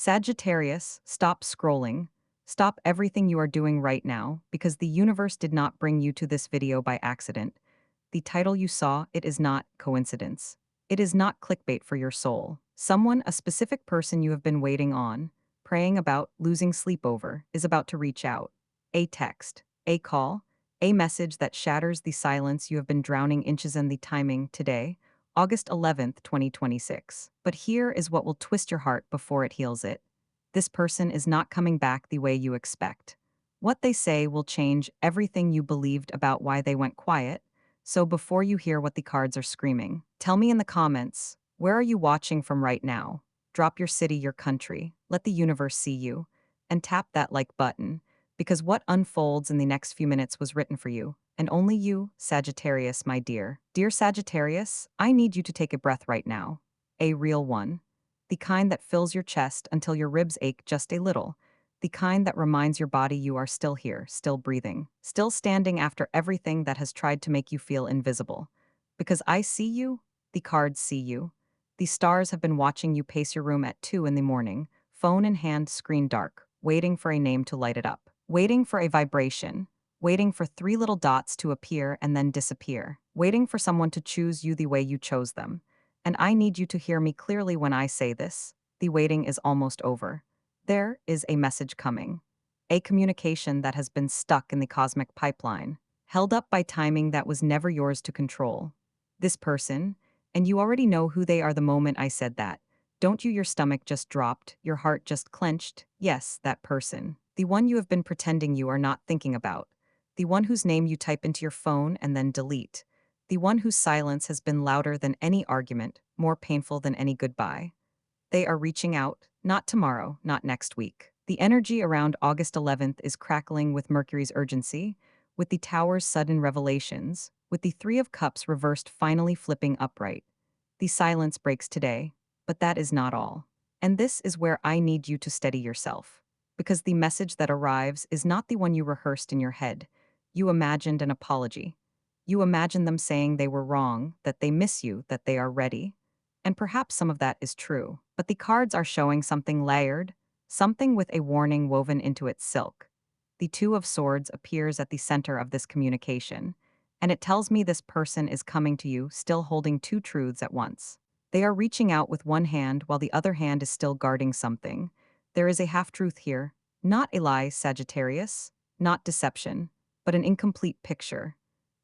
Sagittarius, stop scrolling. Stop everything you are doing right now because the universe did not bring you to this video by accident. The title you saw, it is not coincidence. It is not clickbait for your soul. Someone, a specific person you have been waiting on, praying about, losing sleep over, is about to reach out. A text, a call, a message that shatters the silence you have been drowning inches in. The timing today, August 11th, 2026. But here is what will twist your heart before it heals it. This person is not coming back the way you expect. What they say will change everything you believed about why they went quiet. So before you hear what the cards are screaming, tell me in the comments, where are you watching from right now? Drop your city, your country, let the universe see you, and tap that like button, because what unfolds in the next few minutes was written for you, and only you, Sagittarius, my dear. Dear Sagittarius, I need you to take a breath right now. A real one. The kind that fills your chest until your ribs ache just a little. The kind that reminds your body you are still here, still breathing, still standing after everything that has tried to make you feel invisible. Because I see you, the cards see you. The stars have been watching you pace your room at 2 in the morning, phone in hand, screen dark, waiting for a name to light it up, waiting for a vibration, waiting for 3 little dots to appear and then disappear, waiting for someone to choose you the way you chose them. And I need you to hear me clearly when I say this. The waiting is almost over. There is a message coming. A communication that has been stuck in the cosmic pipeline, held up by timing that was never yours to control. This person, and you already know who they are the moment I said that. Don't you? Your stomach just dropped, your heart just clenched? Yes, that person. The one you have been pretending you are not thinking about. The one whose name you type into your phone and then delete. The one whose silence has been louder than any argument, more painful than any goodbye. They are reaching out, not tomorrow, not next week. The energy around August 11th is crackling with Mercury's urgency, with the Tower's sudden revelations, with the Three of Cups reversed finally flipping upright. The silence breaks today, but that is not all. And this is where I need you to steady yourself. Because the message that arrives is not the one you rehearsed in your head. You imagined an apology. You imagined them saying they were wrong, that they miss you, that they are ready. And perhaps some of that is true, but the cards are showing something layered, something with a warning woven into its silk. The Two of Swords appears at the center of this communication, and it tells me this person is coming to you still holding two truths at once. They are reaching out with one hand while the other hand is still guarding something. There is a half-truth here, not a lie, Sagittarius, not deception, but an incomplete picture.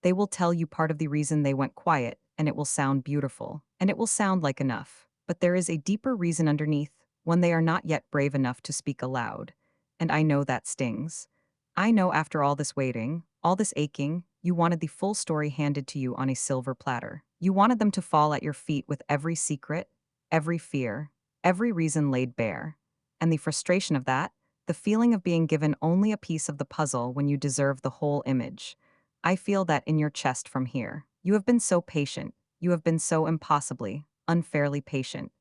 They will tell you part of the reason they went quiet, and it will sound beautiful, and it will sound like enough. But there is a deeper reason underneath, one they are not yet brave enough to speak aloud. And I know that stings. I know after all this waiting, all this aching, you wanted the full story handed to you on a silver platter. You wanted them to fall at your feet with every secret, every fear, every reason laid bare. And the frustration of that, the feeling of being given only a piece of the puzzle when you deserve the whole image. I feel that in your chest from here. You have been so patient. You have been so impossibly, unfairly patient.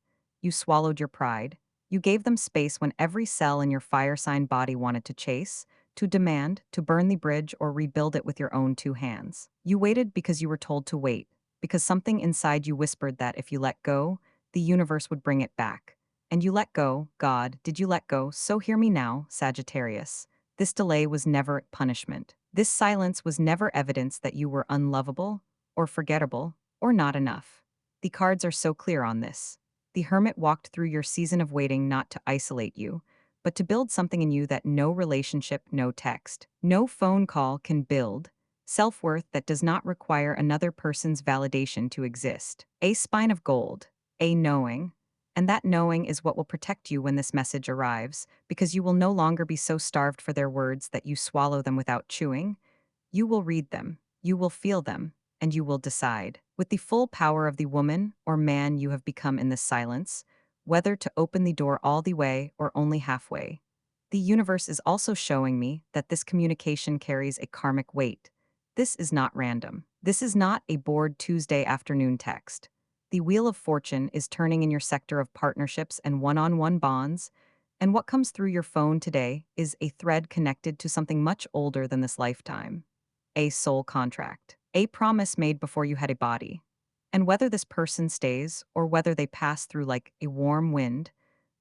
You swallowed your pride. You gave them space when every cell in your fire sign body wanted to chase, to demand, to burn the bridge or rebuild it with your own two hands. You waited because you were told to wait, because something inside you whispered that if you let go, the universe would bring it back. And you let go, God, did you let go? So hear me now, Sagittarius. This delay was never punishment. This silence was never evidence that you were unlovable, or forgettable, or not enough. The cards are so clear on this. The Hermit walked through your season of waiting not to isolate you, but to build something in you that no relationship, no text, no phone call can build. Self-worth that does not require another person's validation to exist. A spine of gold, a knowing. And that knowing is what will protect you when this message arrives, because you will no longer be so starved for their words that you swallow them without chewing. You will read them, you will feel them, and you will decide, with the full power of the woman or man you have become in this silence, whether to open the door all the way or only halfway. The universe is also showing me that this communication carries a karmic weight. This is not random. This is not a bored Tuesday afternoon text. The wheel of fortune is turning in your sector of partnerships and one-on-one bonds, and what comes through your phone today is a thread connected to something much older than this lifetime. A soul contract. A promise made before you had a body. And whether this person stays or whether they pass through like a warm wind,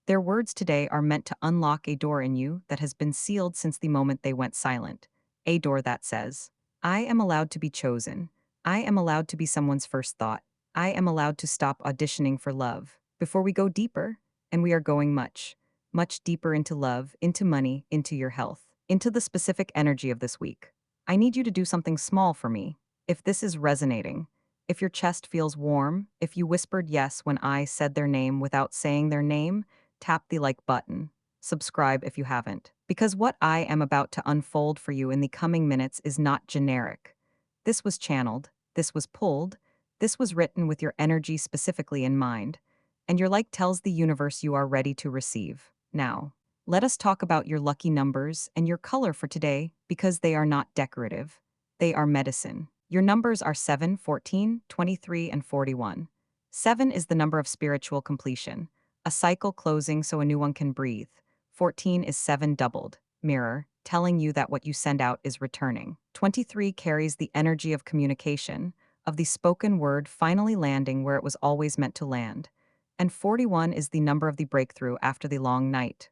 Their words today are meant to unlock a door in you that has been sealed since the moment they went silent. A door that says, I am allowed to be chosen. I am allowed to be someone's first thought. I am allowed to stop auditioning for love. Before we go deeper, and we are going much, much deeper into love, into money, into your health, into the specific energy of this week. I need you to do something small for me. If this is resonating, if your chest feels warm, if you whispered yes when I said their name without saying their name, tap the like button. Subscribe if you haven't. Because what I am about to unfold for you in the coming minutes is not generic. This was channeled, this was pulled, this was written with your energy specifically in mind. And your like tells the universe you are ready to receive. Now, let us talk about your lucky numbers and your color for today because they are not decorative. They are medicine. Your numbers are 7, 14, 23, and 41. 7 is the number of spiritual completion, a cycle closing so a new one can breathe. 14 is 7 doubled, mirror, telling you that what you send out is returning. 23 carries the energy of communication, of the spoken word finally landing where it was always meant to land. And 41 is the number of the breakthrough after the long night.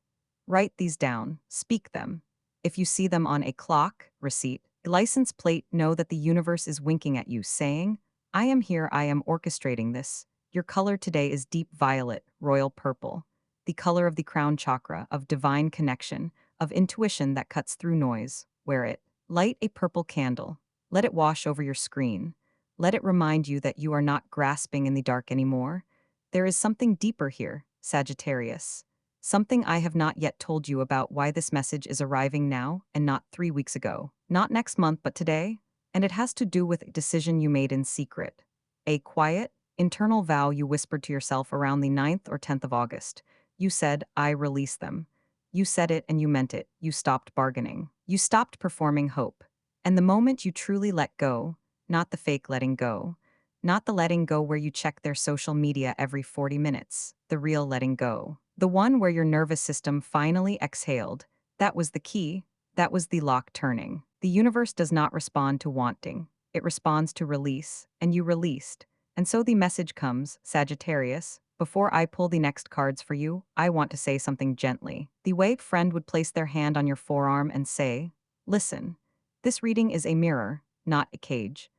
Write these down, speak them. If you see them on a clock, receipt, a license plate, know that the universe is winking at you, saying, I am here, I am orchestrating this. Your color today is deep violet, royal purple, the color of the crown chakra, of divine connection, of intuition that cuts through noise. Wear it. Light a purple candle. Let it wash over your screen. Let it remind you that you are not grasping in the dark anymore. There is something deeper here, Sagittarius. Something I have not yet told you about why this message is arriving now and not 3 weeks ago. Not next month, but today. And it has to do with a decision you made in secret. A quiet, internal vow you whispered to yourself around the 9th or 10th of August. You said, I release them. You said it and you meant it. You stopped bargaining. You stopped performing hope. And the moment you truly let go, not the fake letting go, not the letting go where you check their social media every 40 minutes, the real letting go, the one where your nervous system finally exhaled, that was the key, that was the lock turning. The universe does not respond to wanting, it responds to release, and you released. And so the message comes, Sagittarius, before I pull the next cards for you, I want to say something gently. The way a friend would place their hand on your forearm and say, listen, this reading is a mirror, not a cage.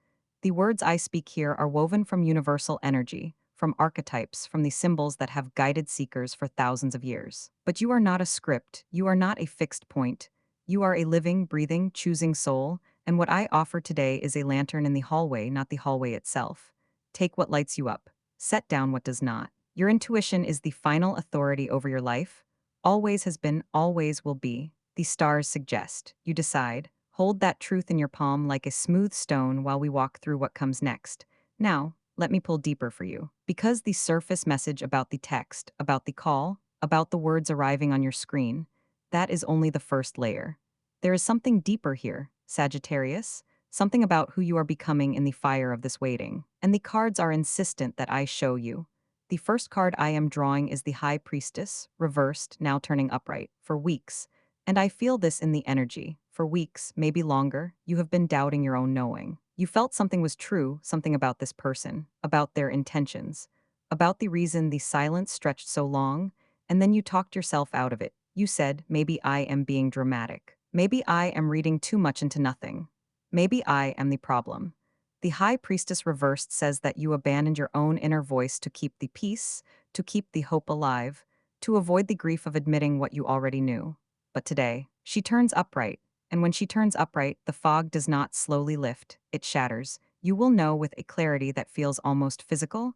The words I speak here are woven from universal energy, from archetypes, from the symbols that have guided seekers for thousands of years. But you are not a script, you are not a fixed point. You are a living, breathing, choosing soul, and what I offer today is a lantern in the hallway, not the hallway itself. Take what lights you up, set down what does not. Your intuition is the final authority over your life. Always has been, always will be. The stars suggest. You decide. Hold that truth in your palm like a smooth stone while we walk through what comes next. Now, let me pull deeper for you. Because the surface message about the text, about the call, about the words arriving on your screen, that is only the first layer. There is something deeper here, Sagittarius, something about who you are becoming in the fire of this waiting. And the cards are insistent that I show you. The first card I am drawing is the High Priestess, reversed, now turning upright, for weeks. And I feel this in the energy. For weeks, maybe longer, you have been doubting your own knowing. You felt something was true, something about this person, about their intentions, about the reason the silence stretched so long, and then you talked yourself out of it. You said, maybe I am being dramatic. Maybe I am reading too much into nothing. Maybe I am the problem. The High Priestess reversed says that you abandoned your own inner voice to keep the peace, to keep the hope alive, to avoid the grief of admitting what you already knew. But today, she turns upright, and when she turns upright, the fog does not slowly lift, it shatters. You will know with a clarity that feels almost physical,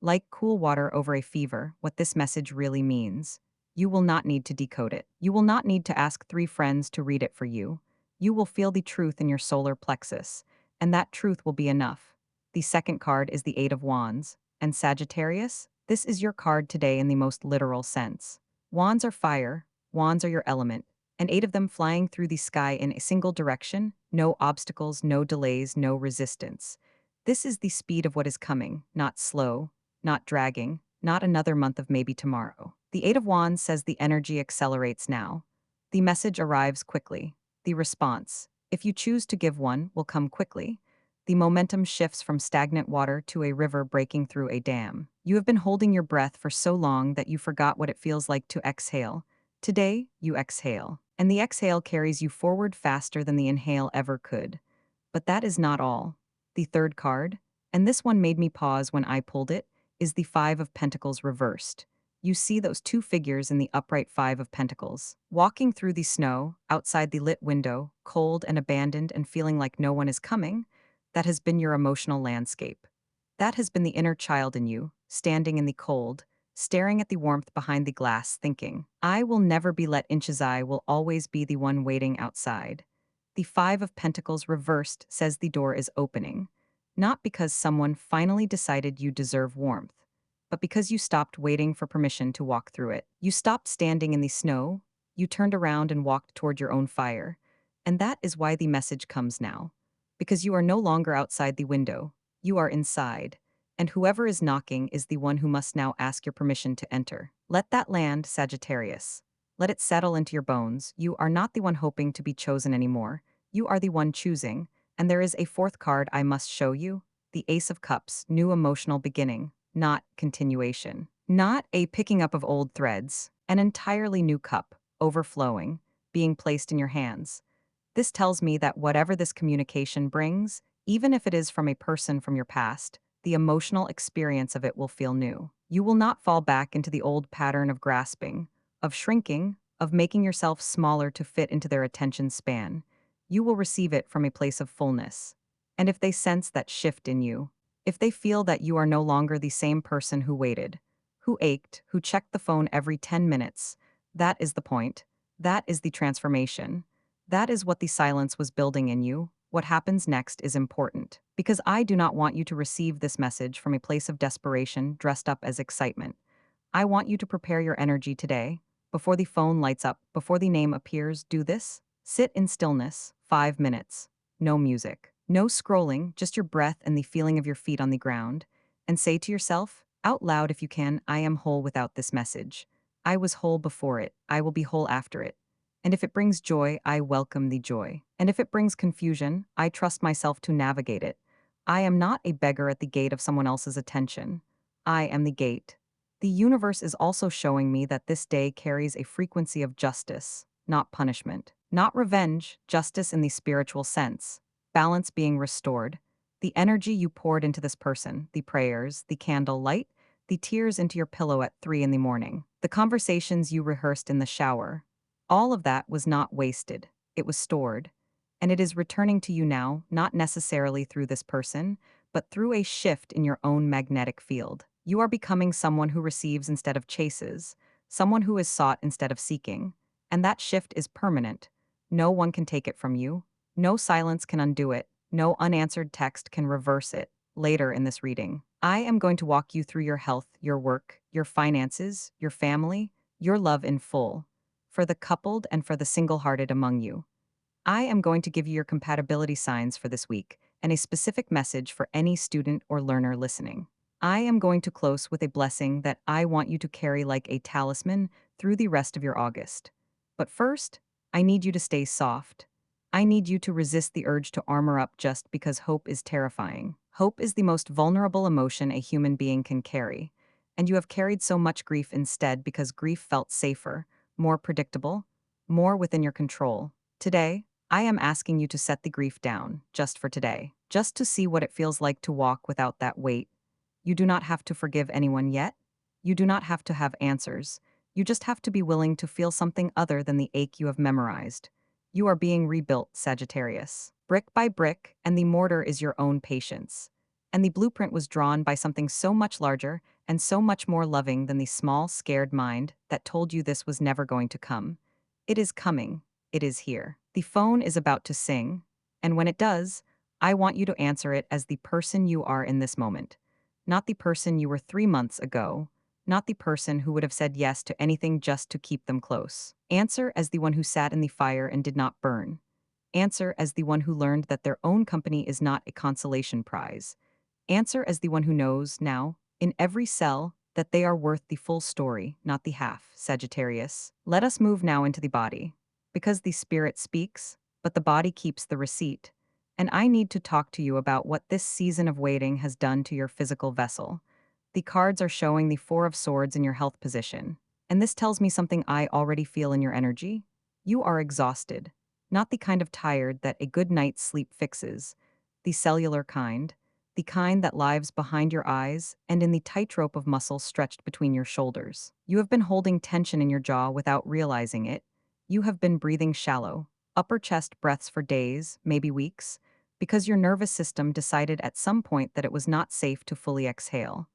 like cool water over a fever, what this message really means. You will not need to decode it. You will not need to ask 3 friends to read it for you. You will feel the truth in your solar plexus, and that truth will be enough. The second card is the Eight of Wands, and Sagittarius, this is your card today in the most literal sense. Wands are fire, wands are your element, and 8 of them flying through the sky in a single direction, no obstacles, no delays, no resistance. This is the speed of what is coming, not slow, not dragging, not another month of maybe tomorrow. The 8 of Wands says the energy accelerates now. The message arrives quickly. The response, if you choose to give one, will come quickly. The momentum shifts from stagnant water to a river breaking through a dam. You have been holding your breath for so long that you forgot what it feels like to exhale. Today, you exhale. And the exhale carries you forward faster than the inhale ever could. But that is not all. The third card, and this one made me pause when I pulled it, is the Five of Pentacles reversed. You see those two figures in the upright Five of Pentacles, walking through the snow, outside the lit window, cold and abandoned and feeling like no one is coming. That has been your emotional landscape. That has been the inner child in you, standing in the cold, staring at the warmth behind the glass, thinking, I will never be let inches, I will always be the one waiting outside. The Five of Pentacles reversed says the door is opening, not because someone finally decided you deserve warmth, but because you stopped waiting for permission to walk through it. You stopped standing in the snow, you turned around and walked toward your own fire. And that is why the message comes now. Because you are no longer outside the window, you are inside. And whoever is knocking is the one who must now ask your permission to enter. Let that land, Sagittarius. Let it settle into your bones. You are not the one hoping to be chosen anymore. You are the one choosing. And there is a fourth card I must show you. The Ace of Cups, new emotional beginning. Not continuation. Not a picking up of old threads. An entirely new cup, overflowing, being placed in your hands. This tells me that whatever this communication brings, even if it is from a person from your past, the emotional experience of it will feel new. You will not fall back into the old pattern of grasping, of shrinking, of making yourself smaller to fit into their attention span. You will receive it from a place of fullness. And if they sense that shift in you, if they feel that you are no longer the same person who waited, who ached, who checked the phone every 10 minutes, that is the point. That is the transformation. That is what the silence was building in you. What happens next is important. Because I do not want you to receive this message from a place of desperation dressed up as excitement. I want you to prepare your energy today. Before the phone lights up, before the name appears, do this. Sit in stillness, 5 minutes. No music. No scrolling, just your breath and the feeling of your feet on the ground. And say to yourself, out loud if you can, I am whole without this message. I was whole before it. I will be whole after it. And if it brings joy, I welcome the joy. And if it brings confusion, I trust myself to navigate it. I am not a beggar at the gate of someone else's attention. I am the gate. The universe is also showing me that this day carries a frequency of justice, not punishment. Not revenge, justice in the spiritual sense. Balance being restored. The energy you poured into this person, the prayers, the candle light, the tears into your pillow at 3 in the morning, the conversations you rehearsed in the shower, all of that was not wasted. It was stored. And it is returning to you now, not necessarily through this person, but through a shift in your own magnetic field. You are becoming someone who receives instead of chases, someone who is sought instead of seeking. And that shift is permanent. No one can take it from you. No silence can undo it. No unanswered text can reverse it. Later in this reading, I am going to walk you through your health, your work, your finances, your family, your love in full. For the coupled and for the single-hearted among you. I am going to give you your compatibility signs for this week and a specific message for any student or learner listening. I am going to close with a blessing that I want you to carry like a talisman through the rest of your August. But first, I need you to stay soft. I need you to resist the urge to armor up just because hope is terrifying. Hope is the most vulnerable emotion a human being can carry, and you have carried so much grief instead because grief felt safer, more predictable, more within your control. Today, I am asking you to set the grief down, just for today, just to see what it feels like to walk without that weight. You do not have to forgive anyone yet. You do not have to have answers. You just have to be willing to feel something other than the ache you have memorized. You are being rebuilt, Sagittarius. Brick by brick, and the mortar is your own patience. And the blueprint was drawn by something so much larger and so much more loving than the small, scared mind that told you this was never going to come. It is coming. It is here. The phone is about to sing, and when it does, I want you to answer it as the person you are in this moment. Not the person you were 3 months ago, not the person who would have said yes to anything just to keep them close. Answer as the one who sat in the fire and did not burn. Answer as the one who learned that their own company is not a consolation prize. Answer as the one who knows now, in every cell, that they are worth the full story, not the half, Sagittarius. Let us move now into the body. Because the spirit speaks, but the body keeps the receipt. and I need to talk to you about what this season of waiting has done to your physical vessel. The cards are showing the Four of Swords in your health position, and this tells me something I already feel in your energy. You are exhausted, not the kind of tired that a good night's sleep fixes, the cellular kind, the kind that lives behind your eyes and in the tightrope of muscle stretched between your shoulders. You have been holding tension in your jaw without realizing it. You have been breathing shallow, upper chest breaths for days, maybe weeks, because your nervous system decided at some point that it was not safe to fully exhale,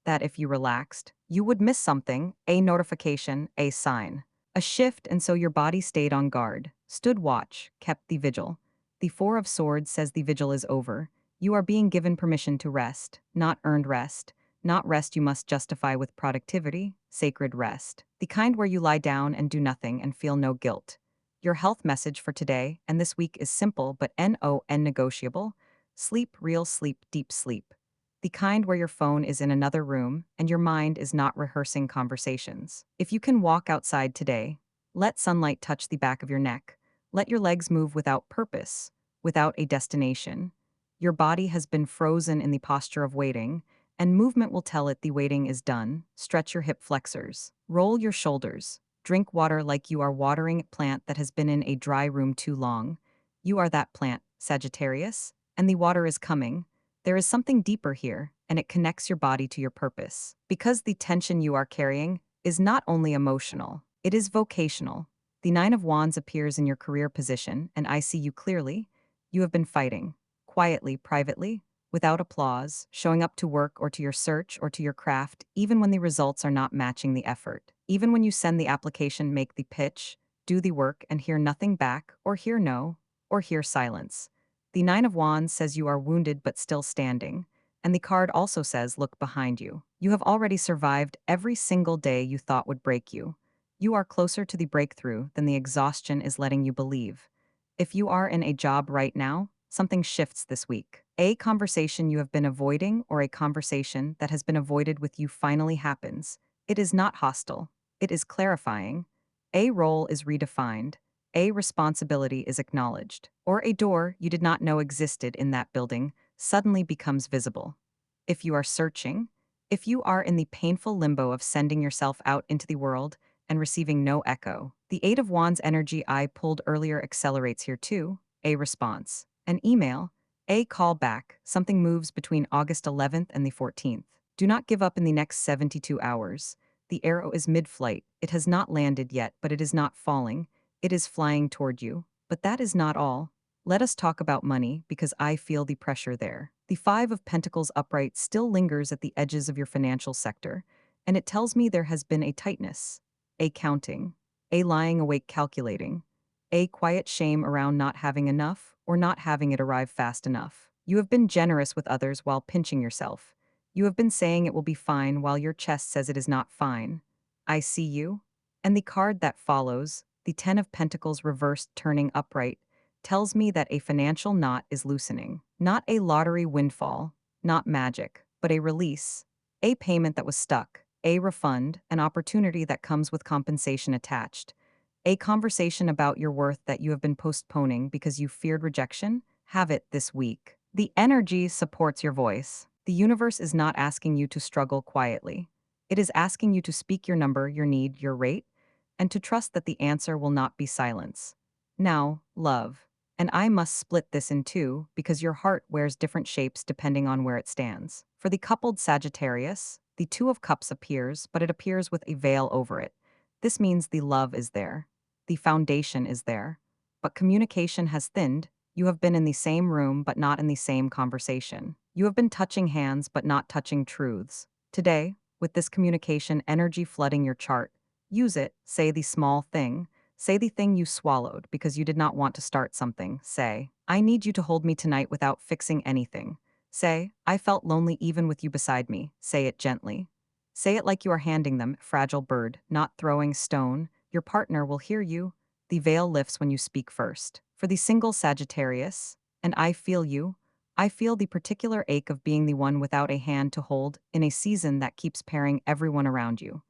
that if you relaxed, you would miss something, a notification, a sign, a shift, and so your body stayed on guard, stood watch, kept the vigil. The Four of Swords says the vigil is over. You are being given permission to rest, not earned rest, not rest you must justify with productivity, sacred rest, the kind where you lie down and do nothing and feel no guilt. Your health message for today and this week is simple but non-negotiable. Sleep, real sleep, deep sleep. The kind where your phone is in another room and your mind is not rehearsing conversations. If you can walk outside today, let sunlight touch the back of your neck. Let your legs move without purpose, without a destination. Your body has been frozen in the posture of waiting, and movement will tell it the waiting is done. Stretch your hip flexors. Roll your shoulders. Drink water like you are watering a plant that has been in a dry room too long. You are that plant, Sagittarius, and the water is coming. There is something deeper here, and it connects your body to your purpose. Because the tension you are carrying is not only emotional, it is vocational. The Nine of Wands appears in your career position, and I see you clearly. You have been fighting, quietly, privately, without applause, showing up to work or to your search or to your craft, even when the results are not matching the effort. Even when you send the application, make the pitch, do the work, and hear nothing back, or hear no, or hear silence. The Nine of Wands says you are wounded but still standing, and the card also says look behind you. You have already survived every single day you thought would break you. You are closer to the breakthrough than the exhaustion is letting you believe. If you are in a job right now, something shifts this week. A conversation you have been avoiding or a conversation that has been avoided with you finally happens. It is not hostile. It is clarifying. A role is redefined. A responsibility is acknowledged, or a door you did not know existed in that building suddenly becomes visible. If you are searching, if you are in the painful limbo of sending yourself out into the world and receiving no echo, the Eight of Wands energy I pulled earlier accelerates here too. A response, an email, a call back, something moves between August 11th and the 14th. Do not give up in the next 72 hours. The arrow is mid-flight. It has not landed yet, but it is not falling. It is flying toward you. But that is not all. Let us talk about money, because I feel the pressure there. The Five of Pentacles upright still lingers at the edges of your financial sector, and it tells me there has been a tightness, a counting, a lying awake calculating, a quiet shame around not having enough or not having it arrive fast enough. You have been generous with others while pinching yourself. You have been saying it will be fine while your chest says it is not fine. I see you. And the card that follows, the Ten of Pentacles reversed turning upright, tells me that a financial knot is loosening. Not a lottery windfall, not magic, but a release, a payment that was stuck, a refund, an opportunity that comes with compensation attached, a conversation about your worth that you have been postponing because you feared rejection. Have it this week. The energy supports your voice. The universe is not asking you to struggle quietly. It is asking you to speak your number, your need, your rate, and to trust that the answer will not be silence. Now, love. And I must split this in two because your heart wears different shapes depending on where it stands. For the coupled Sagittarius, the Two of Cups appears, but it appears with a veil over it. This means the love is there. The foundation is there. But communication has thinned. You have been in the same room but not in the same conversation. You have been touching hands but not touching truths. Today, with this communication energy flooding your chart, use it, say the small thing. Say the thing you swallowed because you did not want to start something. Say, I need you to hold me tonight without fixing anything. Say, I felt lonely even with you beside me. Say it gently. Say it like you are handing them, fragile bird, not throwing stone. Your partner will hear you. The veil lifts when you speak first. For the single Sagittarius, and I feel you, I feel the particular ache of being the one without a hand to hold in a season that keeps pairing everyone around you.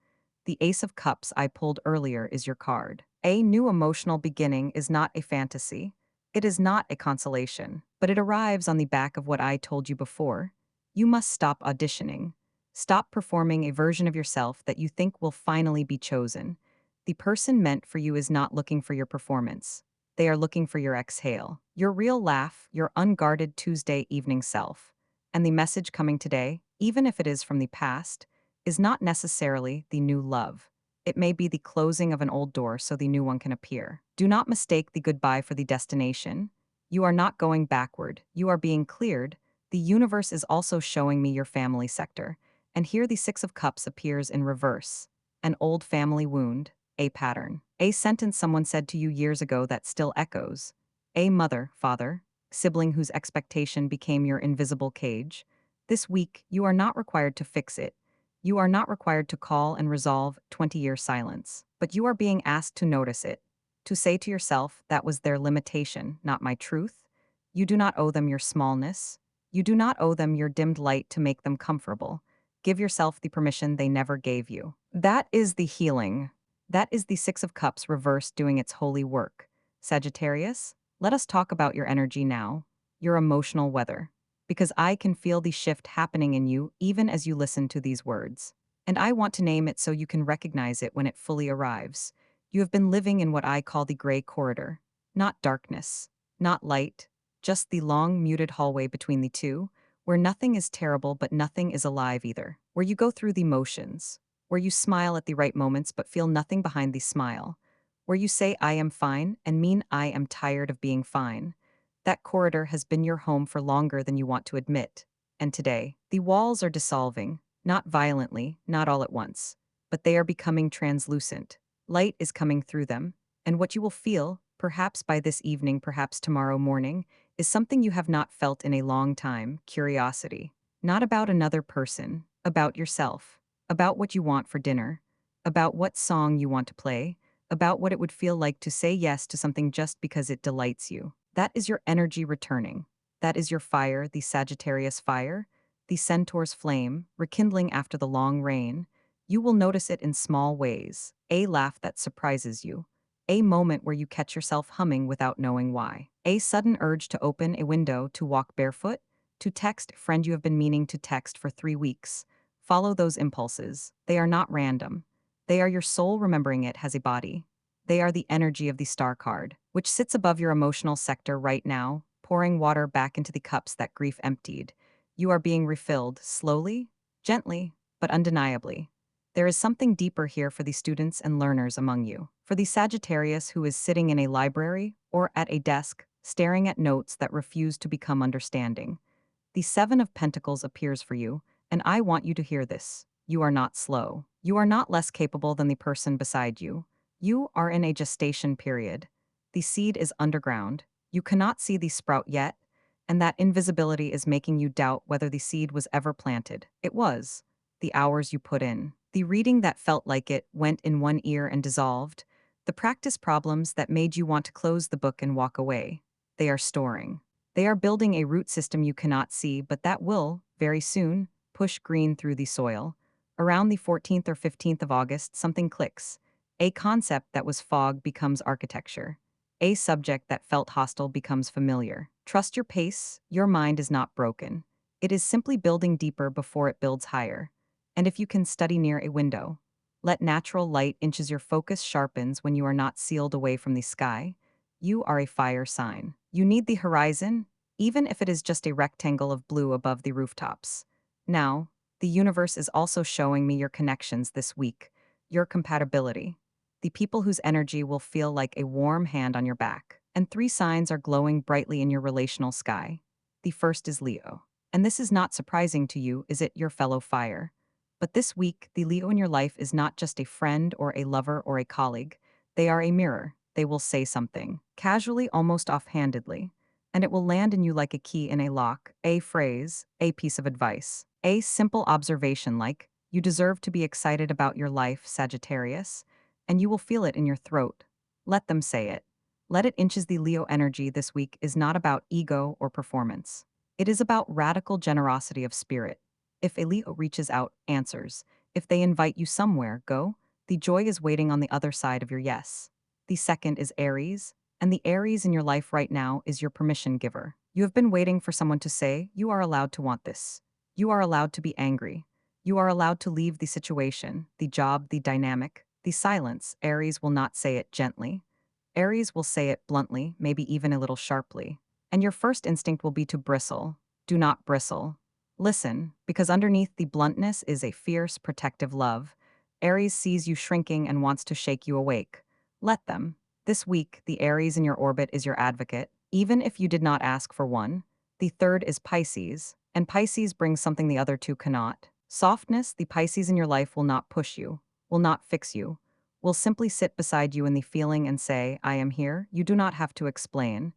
The Ace of Cups I pulled earlier is your card. A new emotional beginning is not a fantasy. It is not a consolation, but it arrives on the back of what I told you before. You must stop auditioning. Stop performing a version of yourself that you think will finally be chosen. The person meant for you is not looking for your performance. They are looking for your exhale, your real laugh, your unguarded Tuesday evening self. And the message coming today, even if it is from the past, is not necessarily the new love. It may be the closing of an old door so the new one can appear. Do not mistake the goodbye for the destination. You are not going backward. You are being cleared. The universe is also showing me your family sector. And here the Six of Cups appears in reverse. An old family wound, a pattern, a sentence someone said to you years ago that still echoes. A mother, father, sibling whose expectation became your invisible cage. This week, you are not required to fix it. You are not required to call and resolve 20-year silence, but you are being asked to notice it, to say to yourself that was their limitation, not my truth. You do not owe them your smallness. You do not owe them your dimmed light to make them comfortable. Give yourself the permission they never gave you. That is the healing. That is the Six of Cups reversed doing its holy work. Sagittarius, let us talk about your energy now, your emotional weather, because I can feel the shift happening in you even as you listen to these words. And I want to name it so you can recognize it when it fully arrives. You have been living in what I call the gray corridor. Not darkness, not light, just the long, muted hallway between the two, where nothing is terrible but nothing is alive either. Where you go through the motions, where you smile at the right moments but feel nothing behind the smile. Where you say, I am fine, and mean I am tired of being fine. That corridor has been your home for longer than you want to admit. And today, the walls are dissolving, not violently, not all at once, but they are becoming translucent. Light is coming through them, and what you will feel, perhaps by this evening, perhaps tomorrow morning, is something you have not felt in a long time: curiosity. Not about another person, about yourself, about what you want for dinner, about what song you want to play, about what it would feel like to say yes to something just because it delights you. That is your energy returning. That is your fire, the Sagittarius fire, the Centaur's flame, rekindling after the long rain. You will notice it in small ways: a laugh that surprises you, a moment where you catch yourself humming without knowing why, a sudden urge to open a window, to walk barefoot, to text a friend you have been meaning to text for 3 weeks. Follow those impulses. They are not random. They are your soul remembering it has a body. They are the energy of the star card, which sits above your emotional sector right now, pouring water back into the cups that grief emptied. You are being refilled, slowly, gently, but undeniably. There is something deeper here for the students and learners among you. For the Sagittarius who is sitting in a library or at a desk, staring at notes that refuse to become understanding. The Seven of Pentacles appears for you, and I want you to hear this. You are not slow. You are not less capable than the person beside you. You are in a gestation period. The seed is underground. You cannot see the sprout yet, and that invisibility is making you doubt whether the seed was ever planted. It was. The hours you put in. The reading that felt like it went in one ear and dissolved. The practice problems that made you want to close the book and walk away. They are storing. They are building a root system you cannot see, but that will, very soon, push green through the soil. Around the 14th or 15th of August, something clicks. A concept that was fog becomes architecture. A subject that felt hostile becomes familiar. Trust your pace. Your mind is not broken. It is simply building deeper before it builds higher. And if you can study near a window, let natural light inches your focus sharpens when you are not sealed away from the sky. You are a fire sign. You need the horizon, even if it is just a rectangle of blue above the rooftops. Now, the universe is also showing me your connections this week, your compatibility. The people whose energy will feel like a warm hand on your back. And 3 signs are glowing brightly in your relational sky. The first is Leo. And this is not surprising to you, is it, your fellow fire? But this week, the Leo in your life is not just a friend or a lover or a colleague. They are a mirror. They will say something, casually, almost offhandedly, and it will land in you like a key in a lock, a phrase, a piece of advice, a simple observation like, you deserve to be excited about your life, Sagittarius, and you will feel it in your throat. Let them say it. Let it inches. The Leo energy this week is not about ego or performance. It is about radical generosity of spirit. If a Leo reaches out, answers. If they invite you somewhere, go. The joy is waiting on the other side of your yes. The second is Aries, and the Aries in your life right now is your permission giver. You have been waiting for someone to say, you are allowed to want this. You are allowed to be angry. You are allowed to leave the situation, the job, the dynamic, the silence. Aries will not say it gently. Aries will say it bluntly, maybe even a little sharply. And your first instinct will be to bristle. Do not bristle. Listen, because underneath the bluntness is a fierce, protective love. Aries sees you shrinking and wants to shake you awake. Let them. This week, the Aries in your orbit is your advocate, even if you did not ask for one. The third is Pisces, and Pisces brings something the other two cannot. Softness. The Pisces in your life will not push you, will not fix you, will simply sit beside you in the feeling and say, I am here. You do not have to explain.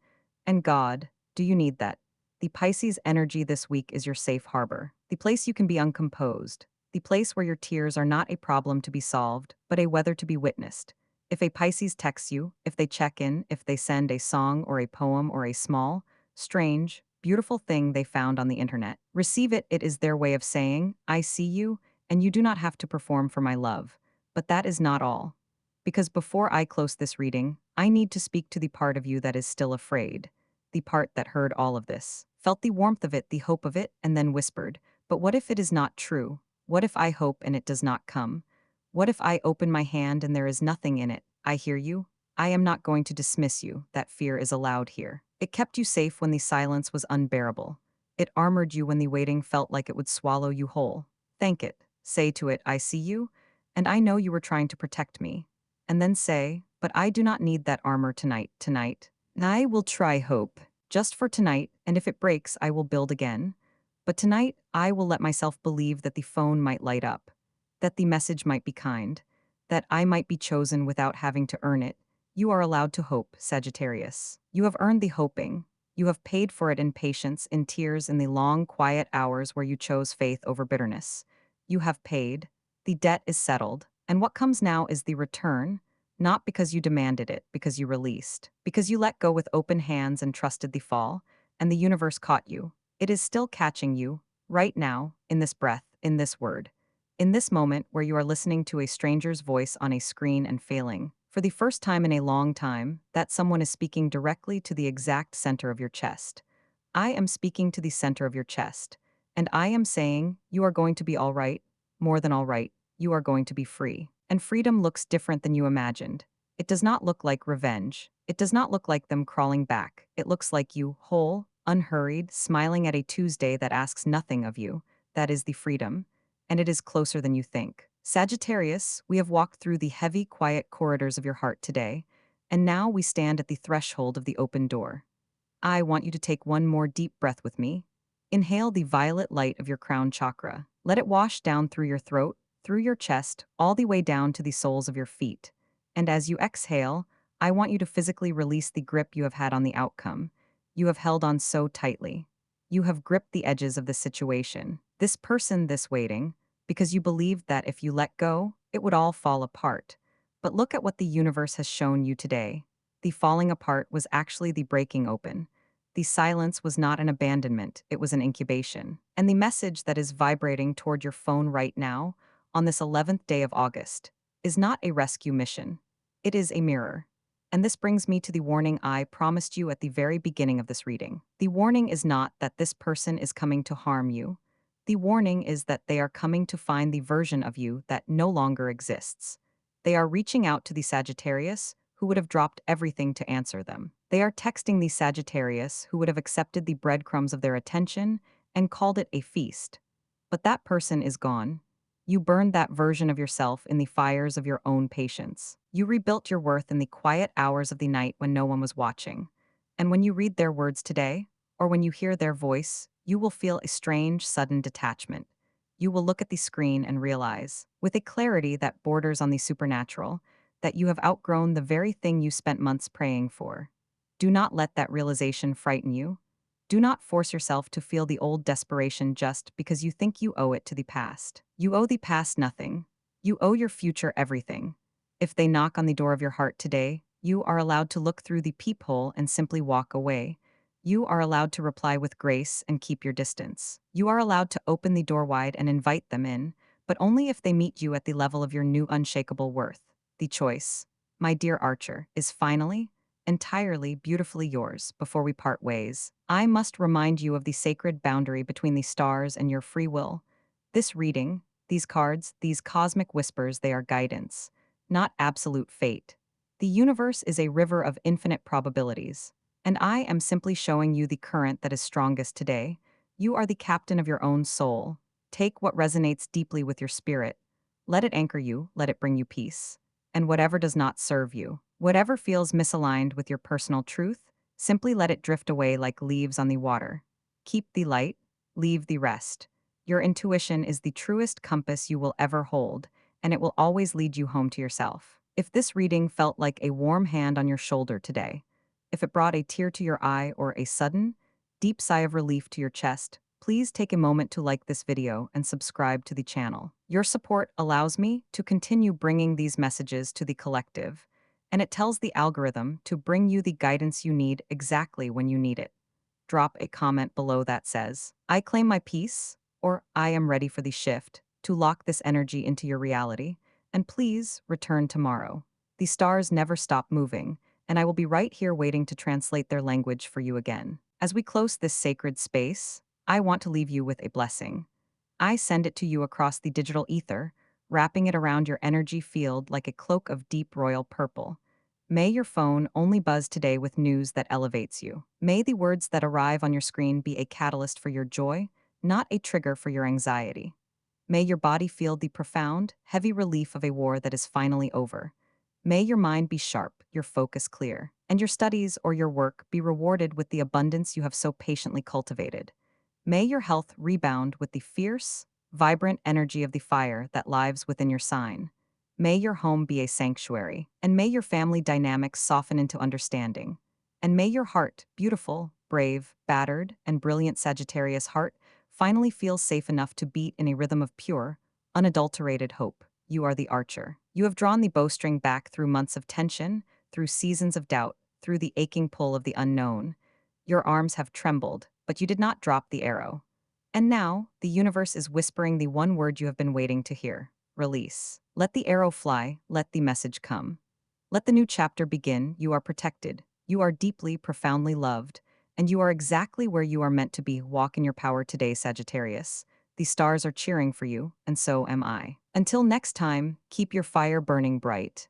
And God, do you need that? The Pisces energy this week is your safe harbor, the place you can be uncomposed, the place where your tears are not a problem to be solved, but a weather to be witnessed. If a Pisces texts you, if they check in, if they send a song or a poem or a small, strange, beautiful thing they found on the internet, receive it. It is their way of saying, I see you, and you do not have to perform for my love. But that is not all. Because before I close this reading, I need to speak to the part of you that is still afraid, the part that heard all of this, felt the warmth of it, the hope of it, and then whispered, but what if it is not true? What if I hope and it does not come? What if I open my hand and there is nothing in it? I hear you. I am not going to dismiss you. That fear is allowed here. It kept you safe when the silence was unbearable. It armored you when the waiting felt like it would swallow you whole. Thank it. Say to it, I see you, and I know you were trying to protect me. And then say, but I do not need that armor tonight. I will try hope, just for tonight, and if it breaks, I will build again. But tonight, I will let myself believe that the phone might light up, that the message might be kind, that I might be chosen without having to earn it. You are allowed to hope, Sagittarius. You have earned the hoping. You have paid for it in patience, in tears, in the long, quiet hours where you chose faith over bitterness. You have paid. The debt is settled. And what comes now is the return, not because you demanded it, because you released, because you let go with open hands and trusted the fall, and the universe caught you. It is still catching you, right now, in this breath, in this word. In this moment where you are listening to a stranger's voice on a screen and failing, for the first time in a long time, that someone is speaking directly to the exact center of your chest. I am speaking to the center of your chest, and I am saying, you are going to be all right, more than all right, you are going to be free. And freedom looks different than you imagined. It does not look like revenge. It does not look like them crawling back. It looks like you, whole, unhurried, smiling at a Tuesday that asks nothing of you. That is the freedom. And it is closer than you think. Sagittarius, we have walked through the heavy, quiet corridors of your heart today, and now we stand at the threshold of the open door. I want you to take one more deep breath with me. Inhale the violet light of your crown chakra. Let it wash down through your throat, through your chest, all the way down to the soles of your feet. And as you exhale, I want you to physically release the grip you have had on the outcome. You have held on so tightly. You have gripped the edges of the situation, this person, this waiting, because you believed that if you let go, it would all fall apart. But look at what the universe has shown you today. The falling apart was actually the breaking open. The silence was not an abandonment, it was an incubation. And the message that is vibrating toward your phone right now, on this 11th day of August, is not a rescue mission. It is a mirror. And this brings me to the warning I promised you at the very beginning of this reading. The warning is not that this person is coming to harm you. The warning is that they are coming to find the version of you that no longer exists. They are reaching out to the Sagittarius who would have dropped everything to answer them. They are texting the Sagittarius who would have accepted the breadcrumbs of their attention and called it a feast. But that person is gone. You burned that version of yourself in the fires of your own patience. You rebuilt your worth in the quiet hours of the night when no one was watching. And when you read their words today, or when you hear their voice, you will feel a strange, sudden detachment. You will look at the screen and realize, with a clarity that borders on the supernatural, that you have outgrown the very thing you spent months praying for. Do not let that realization frighten you. Do not force yourself to feel the old desperation just because you think you owe it to the past. You owe the past nothing. You owe your future everything. If they knock on the door of your heart today, you are allowed to look through the peephole and simply walk away. You are allowed to reply with grace and keep your distance. You are allowed to open the door wide and invite them in, but only if they meet you at the level of your new unshakable worth. The choice, my dear Archer, is finally, entirely beautifully yours. Before we part ways, I must remind you of the sacred boundary between the stars and your free will. This reading, these cards, these cosmic whispers, they are guidance, not absolute fate. The universe is a river of infinite probabilities, and I am simply showing you the current that is strongest today. You are the captain of your own soul. Take what resonates deeply with your spirit. Let it anchor you, let it bring you peace. And whatever does not serve you, whatever feels misaligned with your personal truth, simply let it drift away like leaves on the water. Keep the light, leave the rest. Your intuition is the truest compass you will ever hold, and it will always lead you home to yourself. If this reading felt like a warm hand on your shoulder today, if it brought a tear to your eye or a sudden, deep sigh of relief to your chest, please take a moment to like this video and subscribe to the channel. Your support allows me to continue bringing these messages to the collective, and it tells the algorithm to bring you the guidance you need exactly when you need it. Drop a comment below that says, "I claim my peace," or "I am ready for the shift," to lock this energy into your reality, and please return tomorrow. The stars never stop moving, and I will be right here waiting to translate their language for you again. As we close this sacred space, I want to leave you with a blessing. I send it to you across the digital ether, wrapping it around your energy field like a cloak of deep royal purple. May your phone only buzz today with news that elevates you. May the words that arrive on your screen be a catalyst for your joy, not a trigger for your anxiety. May your body feel the profound, heavy relief of a war that is finally over. May your mind be sharp, your focus clear, and your studies or your work be rewarded with the abundance you have so patiently cultivated. May your health rebound with the fierce, vibrant energy of the fire that lives within your sign. May your home be a sanctuary, and may your family dynamics soften into understanding. And may your heart, beautiful, brave, battered, and brilliant Sagittarius heart, finally feel safe enough to beat in a rhythm of pure, unadulterated hope. You are the archer. You have drawn the bowstring back through months of tension, through seasons of doubt, through the aching pull of the unknown. Your arms have trembled, but you did not drop the arrow. And now, the universe is whispering the one word you have been waiting to hear: release. Let the arrow fly, let the message come. Let the new chapter begin. You are protected. You are deeply, profoundly loved. And you are exactly where you are meant to be. Walk in your power today, Sagittarius. The stars are cheering for you, and so am I. Until next time, keep your fire burning bright.